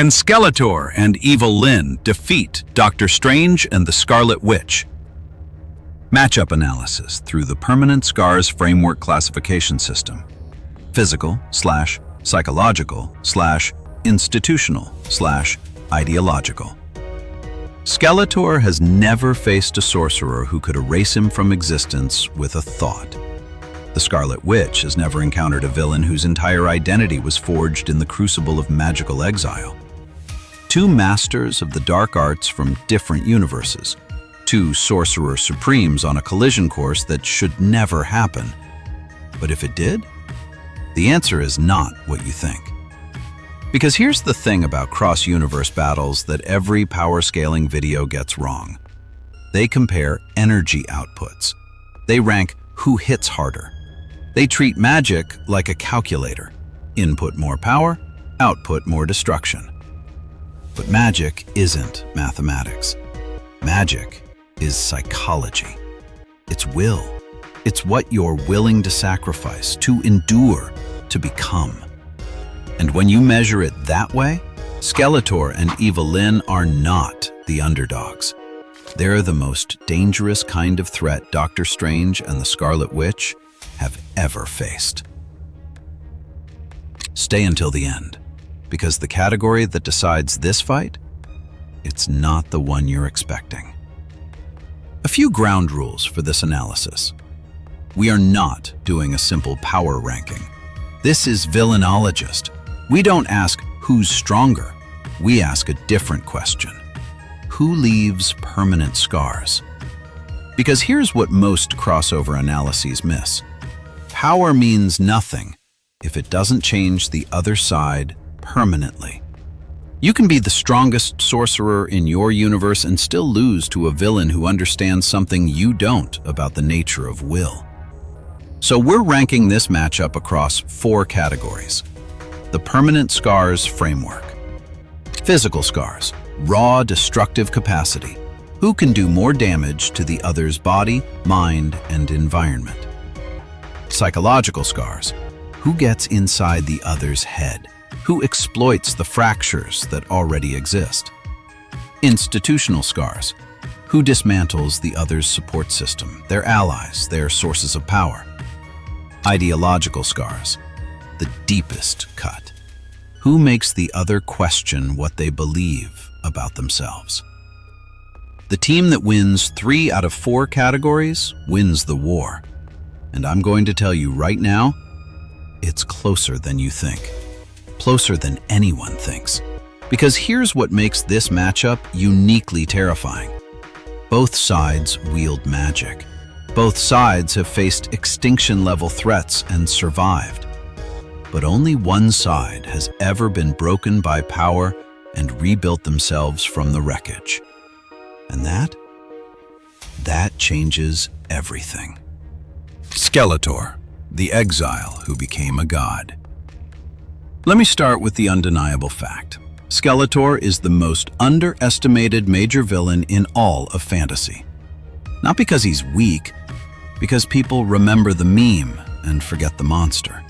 Can Skeletor and Evil-Lyn defeat Doctor Strange and the Scarlet Witch? Matchup analysis through the Permanent Scars Framework Classification System. Physical/psychological/institutional/ideological. Skeletor has never faced a sorcerer who could erase him from existence with a thought. The Scarlet Witch has never encountered a villain whose entire identity was forged in the crucible of magical exile. Two masters of the dark arts from different universes. Two sorcerer supremes on a collision course that should never happen. But if it did, the answer is not what you think. Because here's the thing about cross-universe battles that every power-scaling video gets wrong. They compare energy outputs. They rank who hits harder. They treat magic like a calculator. Input more power, output more destruction. But magic isn't mathematics. Magic is psychology. It's will. It's what you're willing to sacrifice, to endure, to become. And when you measure it that way, Skeletor and Evil-Lyn are not the underdogs. They're the most dangerous kind of threat Doctor Strange and the Scarlet Witch have ever faced. Stay until the end, because the category that decides this fight, it's not the one you're expecting. A few ground rules for this analysis. We are not doing a simple power ranking. This is Villainologist. We don't ask who's stronger. We ask a different question. Who leaves permanent scars? Because here's what most crossover analyses miss. Power means nothing if it doesn't change the other side permanently. You can be the strongest sorcerer in your universe and still lose to a villain who understands something you don't about the nature of will. So we're ranking this matchup across 4 categories. The Permanent Scars Framework. Physical scars, raw destructive capacity. Who can do more damage to the other's body, mind, and environment? Psychological scars. Who gets inside the other's head? Who exploits the fractures that already exist? Institutional scars. Who dismantles the other's support system, their allies, their sources of power? Ideological scars. The deepest cut. Who makes the other question what they believe about themselves? The team that wins 3 out of 4 categories wins the war. And I'm going to tell you right now, it's closer than you think. Closer than anyone thinks. Because here's what makes this matchup uniquely terrifying. Both sides wield magic. Both sides have faced extinction-level threats and survived. But only one side has ever been broken by power and rebuilt themselves from the wreckage. And that changes everything. Skeletor, the exile who became a god. Let me start with the undeniable fact. Skeletor is the most underestimated major villain in all of fantasy. Not because he's weak, because people remember the meme and forget the monster.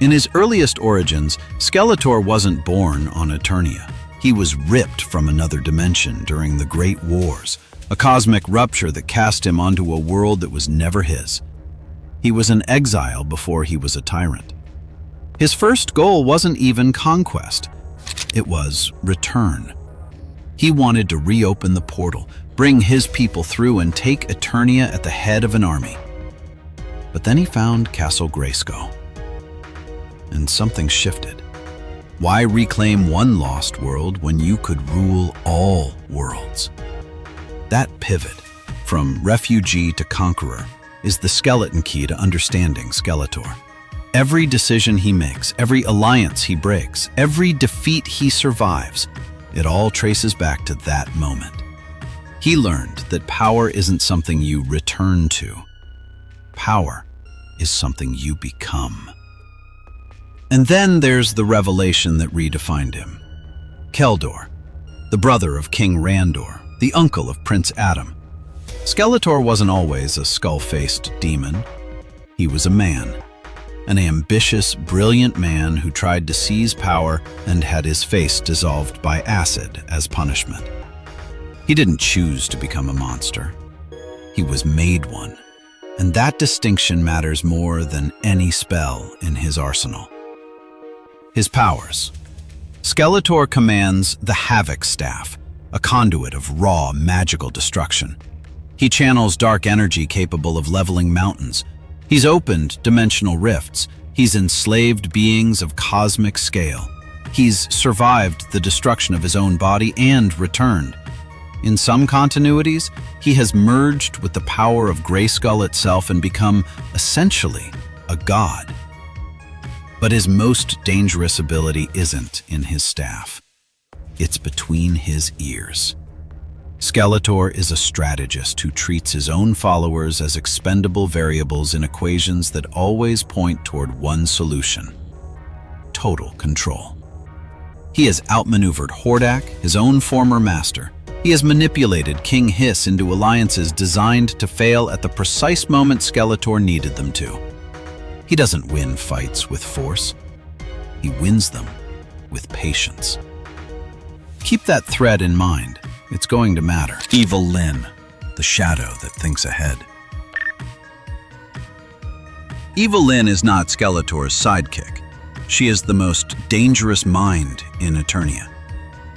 In his earliest origins, Skeletor wasn't born on Eternia. He was ripped from another dimension during the Great Wars, a cosmic rupture that cast him onto a world that was never his. He was an exile before he was a tyrant. His first goal wasn't even conquest. It was return. He wanted to reopen the portal, bring his people through, and take Eternia at the head of an army. But then he found Castle Grayskull. And something shifted. Why reclaim one lost world when you could rule all worlds? That pivot, from refugee to conqueror, is the skeleton key to understanding Skeletor. Every decision he makes, every alliance he breaks, every defeat he survives, it all traces back to that moment. He learned that power isn't something you return to. Power is something you become. And then there's the revelation that redefined him. Keldor, the brother of King Randor, the uncle of Prince Adam. Skeletor wasn't always a skull-faced demon. He was a man. an ambitious, brilliant man who tried to seize power and had his face dissolved by acid as punishment. He didn't choose to become a monster. He was made one, and that distinction matters more than any spell in his arsenal. His powers. Skeletor commands the Havoc Staff, a conduit of raw, magical destruction. He channels dark energy capable of leveling mountains. He's opened dimensional rifts. He's enslaved beings of cosmic scale. He's survived the destruction of his own body and returned. In some continuities, he has merged with the power of Grayskull itself and become, essentially, a god. But his most dangerous ability isn't in his staff. It's between his ears. Skeletor is a strategist who treats his own followers as expendable variables in equations that always point toward one solution: total control. He has outmaneuvered Hordak, his own former master. He has manipulated King Hiss into alliances designed to fail at the precise moment Skeletor needed them to. He doesn't win fights with force. He wins them with patience. Keep that thread in mind. It's going to matter. Evil-Lyn, the shadow that thinks ahead. Evil-Lyn is not Skeletor's sidekick. She is the most dangerous mind in Eternia.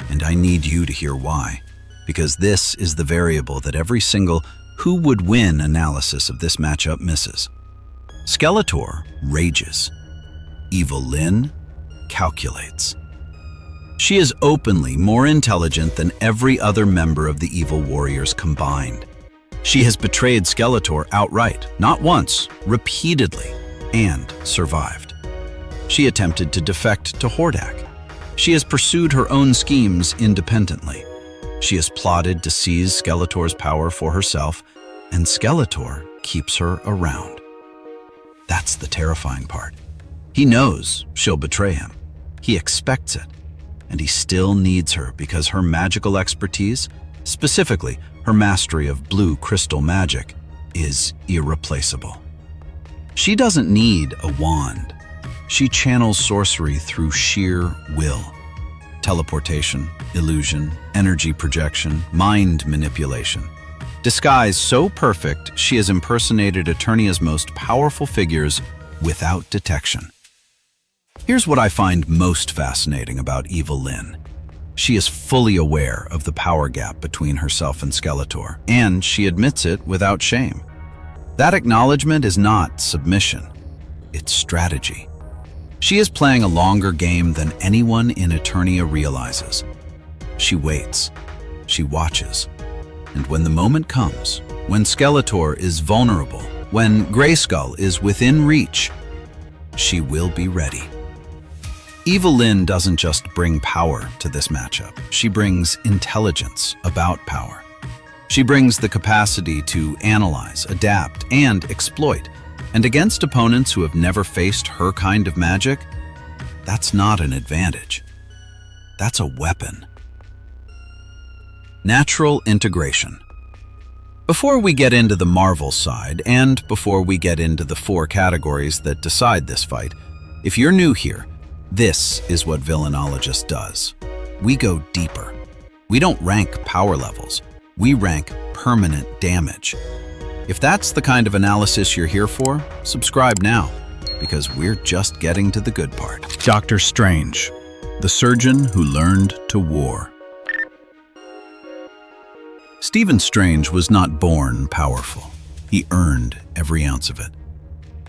And I need you to hear why, because this is the variable that every single who would win analysis of this matchup misses. Skeletor rages. Evil-Lyn calculates. She is openly more intelligent than every other member of the Evil Warriors combined. She has betrayed Skeletor outright, not once, repeatedly, and survived. She attempted to defect to Hordak. She has pursued her own schemes independently. She has plotted to seize Skeletor's power for herself, and Skeletor keeps her around. That's the terrifying part. He knows she'll betray him. He expects it. And he still needs her because her magical expertise, specifically her mastery of blue crystal magic, is irreplaceable. She doesn't need a wand. She channels sorcery through sheer will. Teleportation, illusion, energy projection, mind manipulation. Disguise so perfect, she has impersonated Eternia's most powerful figures without detection. Here's what I find most fascinating about Evil-Lyn. She is fully aware of the power gap between herself and Skeletor, and she admits it without shame. That acknowledgement is not submission, it's strategy. She is playing a longer game than anyone in Eternia realizes. She waits, she watches, and when the moment comes, when Skeletor is vulnerable, when Grayskull is within reach, she will be ready. Evil-Lyn doesn't just bring power to this matchup. She brings intelligence about power. She brings the capacity to analyze, adapt, and exploit. And against opponents who have never faced her kind of magic, that's not an advantage. That's a weapon. Natural integration. Before we get into the Marvel side, and before we get into the 4 categories that decide this fight, if you're new here, this is what Villainologist does. We go deeper. We don't rank power levels. We rank permanent damage. If that's the kind of analysis you're here for, subscribe now, because we're just getting to the good part. Dr. Strange, the surgeon who learned to war. Stephen Strange was not born powerful. He earned every ounce of it.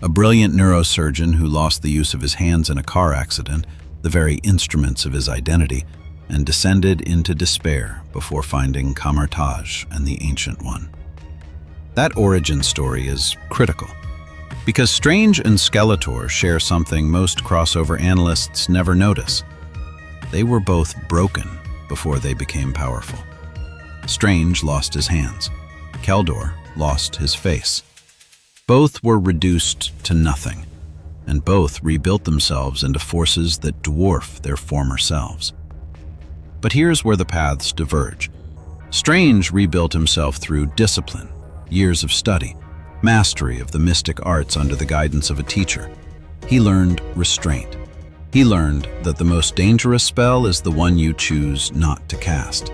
A brilliant neurosurgeon who lost the use of his hands in a car accident, the very instruments of his identity, and descended into despair before finding Kamar-Taj and the Ancient One. That origin story is critical, because Strange and Skeletor share something most crossover analysts never notice. They were both broken before they became powerful. Strange lost his hands. Keldor lost his face. Both were reduced to nothing, and both rebuilt themselves into forces that dwarf their former selves. But here's where the paths diverge. Strange rebuilt himself through discipline, years of study, mastery of the mystic arts under the guidance of a teacher. He learned restraint. He learned that the most dangerous spell is the one you choose not to cast.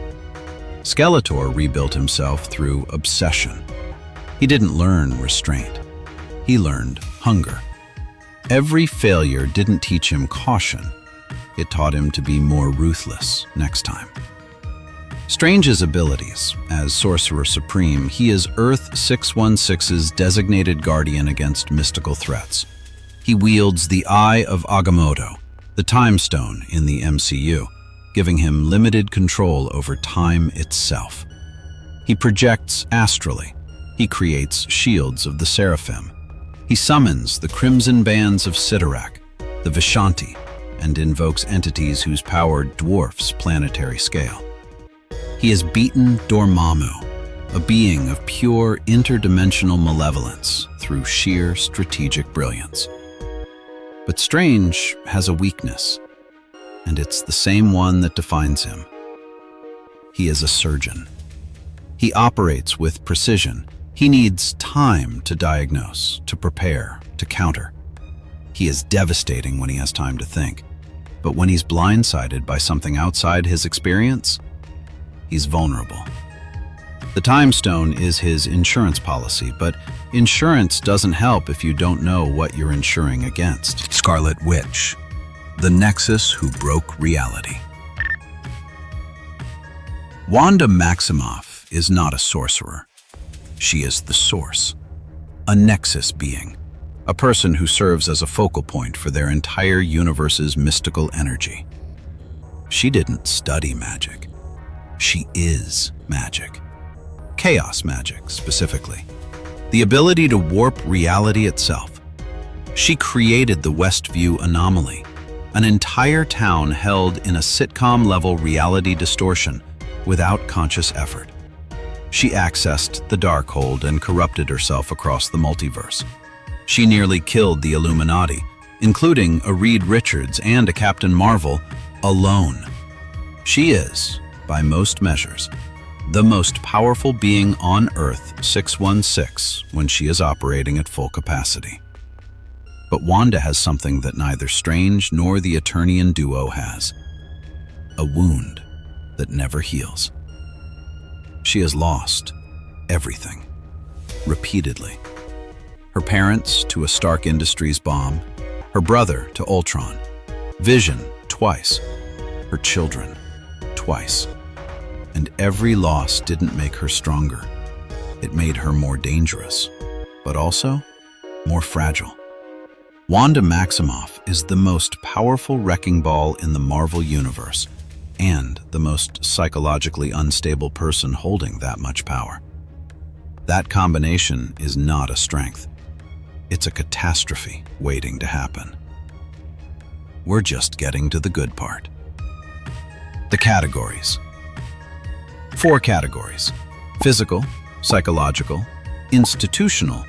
Skeletor rebuilt himself through obsession. He didn't learn restraint. He learned hunger. Every failure didn't teach him caution. It taught him to be more ruthless next time. Strange's abilities. As Sorcerer Supreme, he is Earth 616's designated guardian against mystical threats. He wields the Eye of Agamotto, the Time Stone in the MCU, giving him limited control over time itself. He projects astrally. He creates shields of the Seraphim. He summons the Crimson Bands of Cyttorak, the Vishanti, and invokes entities whose power dwarfs planetary scale. He has beaten Dormammu, a being of pure interdimensional malevolence, through sheer strategic brilliance. But Strange has a weakness, and it's the same one that defines him. He is a surgeon. He operates with precision. He needs time to diagnose, to prepare, to counter. He is devastating when he has time to think, but when he's blindsided by something outside his experience, he's vulnerable. The Time Stone is his insurance policy, but insurance doesn't help if you don't know what you're insuring against. Scarlet Witch, the Nexus who broke reality. Wanda Maximoff is not a sorcerer. She is the Source, a Nexus being, a person who serves as a focal point for their entire universe's mystical energy. She didn't study magic. She is magic. Chaos magic, specifically. The ability to warp reality itself. She created the Westview anomaly, an entire town held in a sitcom-level reality distortion without conscious effort. She accessed the Darkhold and corrupted herself across the multiverse. She nearly killed the Illuminati, including a Reed Richards and a Captain Marvel, alone. She is, by most measures, the most powerful being on Earth 616 when she is operating at full capacity. But Wanda has something that neither Strange nor the Eternian duo has. A wound that never heals. She has lost everything, repeatedly. Her parents to a Stark Industries bomb, her brother to Ultron, Vision twice, her children twice. And every loss didn't make her stronger. It made her more dangerous, but also more fragile. Wanda Maximoff is the most powerful wrecking ball in the Marvel Universe, and the most psychologically unstable person holding that much power. That combination is not a strength. It's a catastrophe waiting to happen. We're just getting to the good part. The categories. 4 categories: physical, psychological, institutional,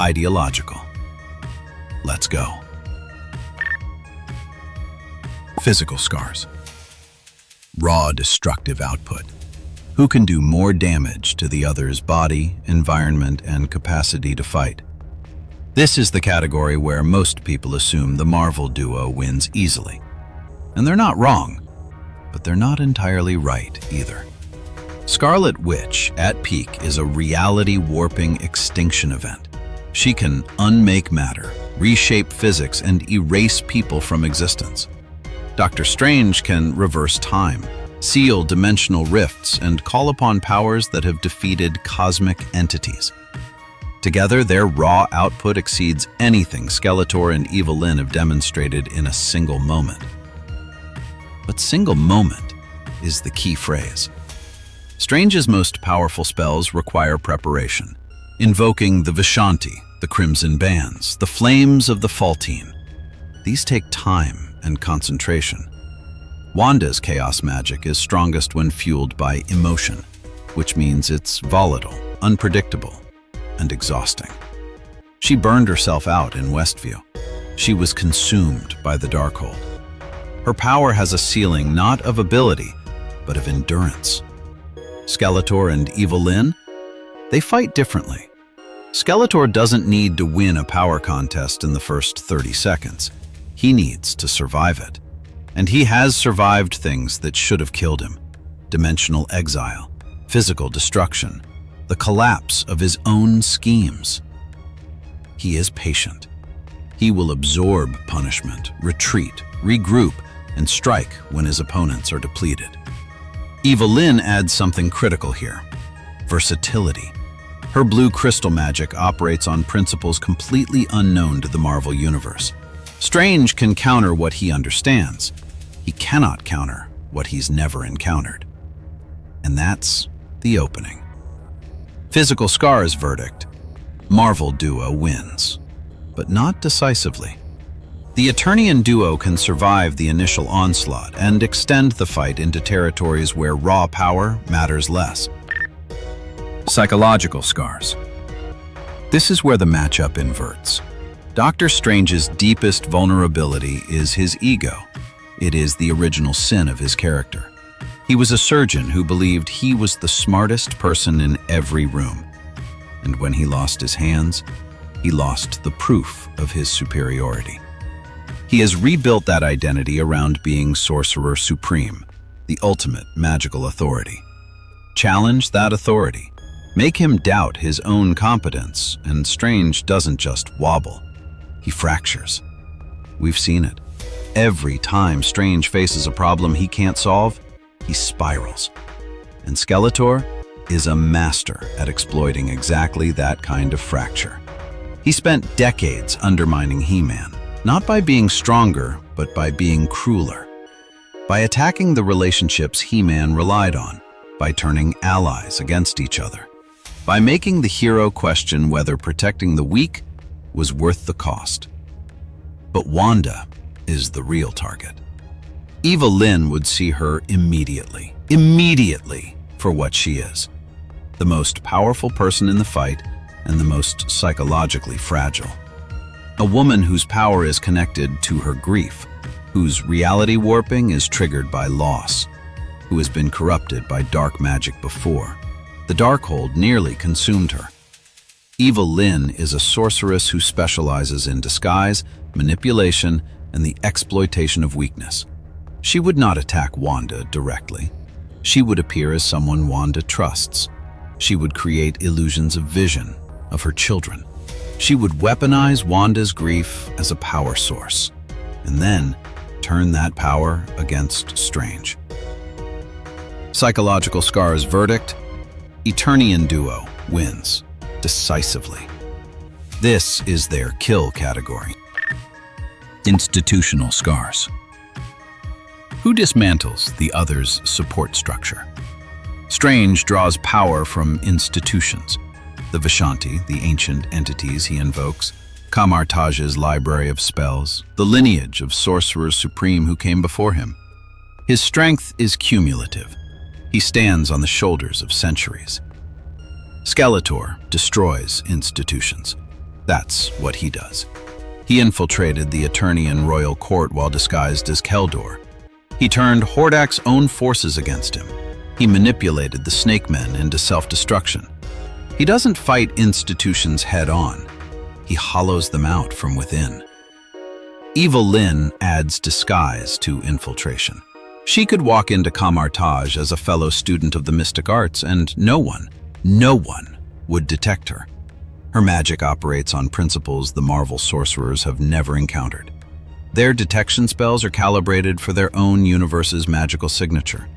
ideological. Let's go. Physical scars. Raw destructive output. Who can do more damage to the other's body, environment, and capacity to fight? This is the category where most people assume the Marvel duo wins easily. And they're not wrong, but they're not entirely right either. Scarlet Witch, at peak, is a reality-warping extinction event. She can unmake matter, reshape physics, and erase people from existence. Doctor Strange can reverse time, seal dimensional rifts, and call upon powers that have defeated cosmic entities. Together, their raw output exceeds anything Skeletor and Evil-Lyn have demonstrated in a single moment. But single moment is the key phrase. Strange's most powerful spells require preparation, invoking the Vishanti, the Crimson Bands, the Flames of the Faltine. These take time and concentration. Wanda's chaos magic is strongest when fueled by emotion, which means it's volatile, unpredictable, and exhausting. She burned herself out in Westview. She was consumed by the Darkhold. Her power has a ceiling not of ability, but of endurance. Skeletor and Evil-Lyn, they fight differently. Skeletor doesn't need to win a power contest in the first 30 seconds. He needs to survive it. And he has survived things that should have killed him. Dimensional exile, physical destruction, the collapse of his own schemes. He is patient. He will absorb punishment, retreat, regroup, and strike when his opponents are depleted. Evil-Lyn adds something critical here: versatility. Her blue crystal magic operates on principles completely unknown to the Marvel Universe. Strange can counter what he understands. He cannot counter what he's never encountered. And that's the opening. Physical Scars verdict: Marvel duo wins, but not decisively. The Eternian duo can survive the initial onslaught and extend the fight into territories where raw power matters less. Psychological Scars. This is where the matchup inverts. Doctor Strange's deepest vulnerability is his ego. It is the original sin of his character. He was a surgeon who believed he was the smartest person in every room. And when he lost his hands, he lost the proof of his superiority. He has rebuilt that identity around being Sorcerer Supreme, the ultimate magical authority. Challenge that authority. Make him doubt his own competence, and Strange doesn't just wobble. He fractures. We've seen it. Every time Strange faces a problem he can't solve, he spirals. And Skeletor is a master at exploiting exactly that kind of fracture. He spent decades undermining He-Man, not by being stronger, but by being crueler. By attacking the relationships He-Man relied on, by turning allies against each other, by making the hero question whether protecting the weak was worth the cost. But Wanda is the real target. Evil-Lyn would see her immediately for what she is. The most powerful person in the fight and the most psychologically fragile. A woman whose power is connected to her grief, whose reality warping is triggered by loss, who has been corrupted by dark magic before. The Darkhold nearly consumed her. Evil-Lyn is a sorceress who specializes in disguise, manipulation, and the exploitation of weakness. She would not attack Wanda directly. She would appear as someone Wanda trusts. She would create illusions of vision, of her children. She would weaponize Wanda's grief as a power source, and then turn that power against Strange. Psychological Scars verdict: Eternian duo wins decisively. This is their kill category. Institutional Scars. Who dismantles the other's support structure? Strange draws power from institutions. The Vishanti, the ancient entities he invokes, Kamar-Taj's library of spells, the lineage of Sorcerers Supreme who came before him. His strength is cumulative. He stands on the shoulders of centuries. Skeletor destroys institutions. That's what he does. He infiltrated the Eternian royal court while disguised as Keldor. He turned Hordak's own forces against him. He manipulated the Snake Men into self-destruction. He doesn't fight institutions head-on. He hollows them out from within. Evil-Lyn adds disguise to infiltration. She could walk into Kamar-Taj as a fellow student of the mystic arts, and no one would detect her. Her magic operates on principles the Marvel sorcerers have never encountered. Their detection spells are calibrated for their own universe's magical signature.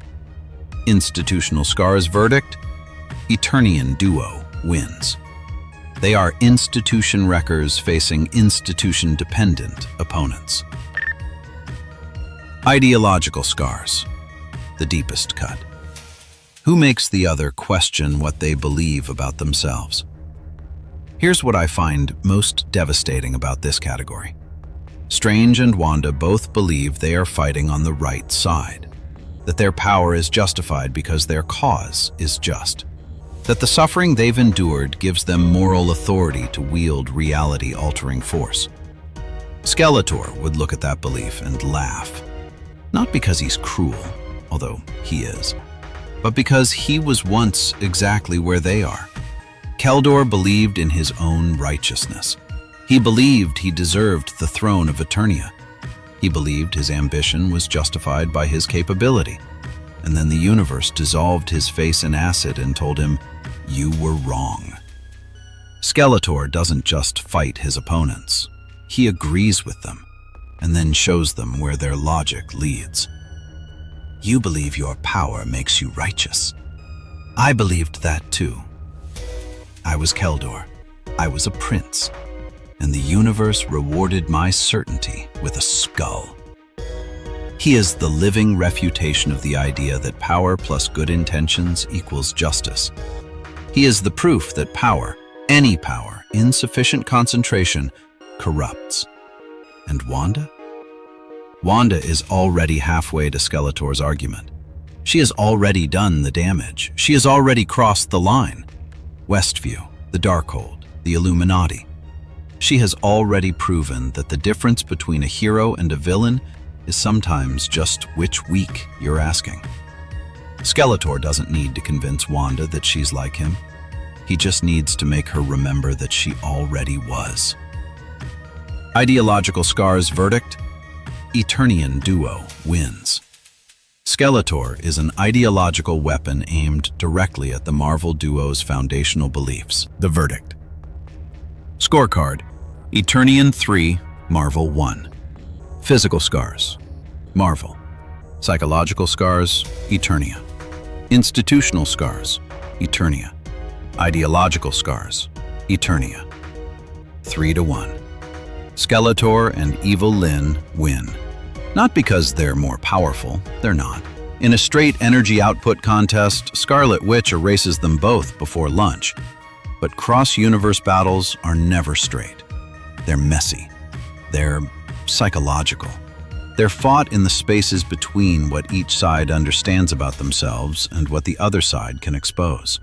Institutional Scars verdict: Eternian duo wins. They are institution wreckers facing institution-dependent opponents. Ideological Scars, the deepest cut. Who makes the other question what they believe about themselves? Here's what I find most devastating about this category. Strange and Wanda both believe they are fighting on the right side, that their power is justified because their cause is just, that the suffering they've endured gives them moral authority to wield reality-altering force. Skeletor would look at that belief and laugh, not because he's cruel, although he is, but because he was once exactly where they are, Keldor believed in his own righteousness. He believed he deserved the throne of Eternia. He believed his ambition was justified by his capability. And then the universe dissolved his face in acid and told him, "You were wrong." Skeletor doesn't just fight his opponents. He agrees with them, and then shows them where their logic leads. You believe your power makes you righteous. I believed that too. I was Keldor. I was a prince. And the universe rewarded my certainty with a skull. He is the living refutation of the idea that power plus good intentions equals justice. He is the proof that power, any power, in sufficient concentration, corrupts. And Wanda? Wanda is already halfway to Skeletor's argument. She has already done the damage. She has already crossed the line. Westview, the Darkhold, the Illuminati. She has already proven that the difference between a hero and a villain is sometimes just which week you're asking. Skeletor doesn't need to convince Wanda that she's like him. He just needs to make her remember that she already was. Ideological Scars' verdict? Eternian duo wins. Skeletor is an ideological weapon aimed directly at the Marvel duo's foundational beliefs. The verdict. Scorecard: Eternian 3, Marvel 1. Physical scars: Marvel. Psychological scars: Eternia. Institutional scars: Eternia. Ideological scars: Eternia. 3-1. Skeletor and Evil-Lyn win. Not because they're more powerful, they're not. In a straight energy output contest, Scarlet Witch erases them both before lunch. But cross-universe battles are never straight. They're messy. They're psychological. They're fought in the spaces between what each side understands about themselves and what the other side can expose.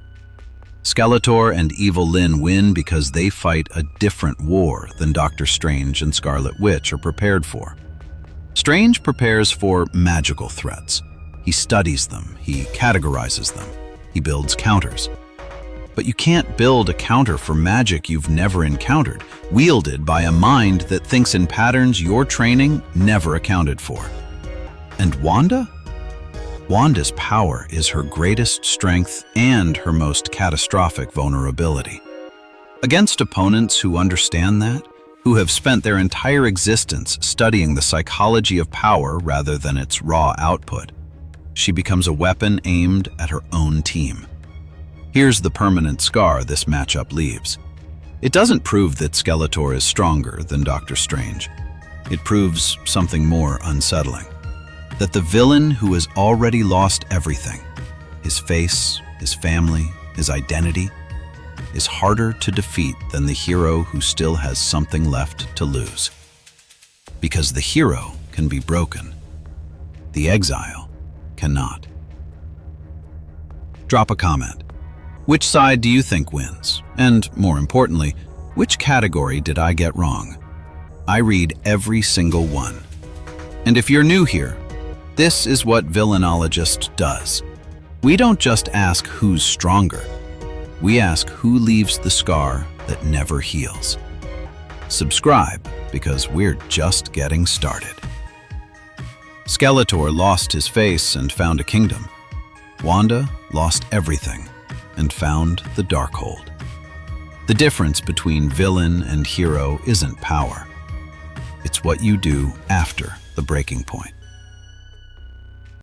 Skeletor and Evil-Lyn win because they fight a different war than Doctor Strange and Scarlet Witch are prepared for. Strange prepares for magical threats. He studies them, he categorizes them, he builds counters. But you can't build a counter for magic you've never encountered, wielded by a mind that thinks in patterns your training never accounted for. And Wanda? Wanda's power is her greatest strength and her most catastrophic vulnerability. Against opponents who understand that, who have spent their entire existence studying the psychology of power rather than its raw output, she becomes a weapon aimed at her own team. Here's the permanent scar this matchup leaves. It doesn't prove that Skeletor is stronger than Doctor Strange. It proves something more unsettling. That the villain who has already lost everything, his face, his family, his identity, is harder to defeat than the hero who still has something left to lose. Because the hero can be broken. The exile cannot. Drop a comment. Which side do you think wins? And more importantly, which category did I get wrong? I read every single one. And if you're new here, this is what Villainologist does. We don't just ask who's stronger. We ask who leaves the scar that never heals. Subscribe, because we're just getting started. Skeletor lost his face and found a kingdom. Wanda lost everything and found the Darkhold. The difference between villain and hero isn't power. It's what you do after the breaking point.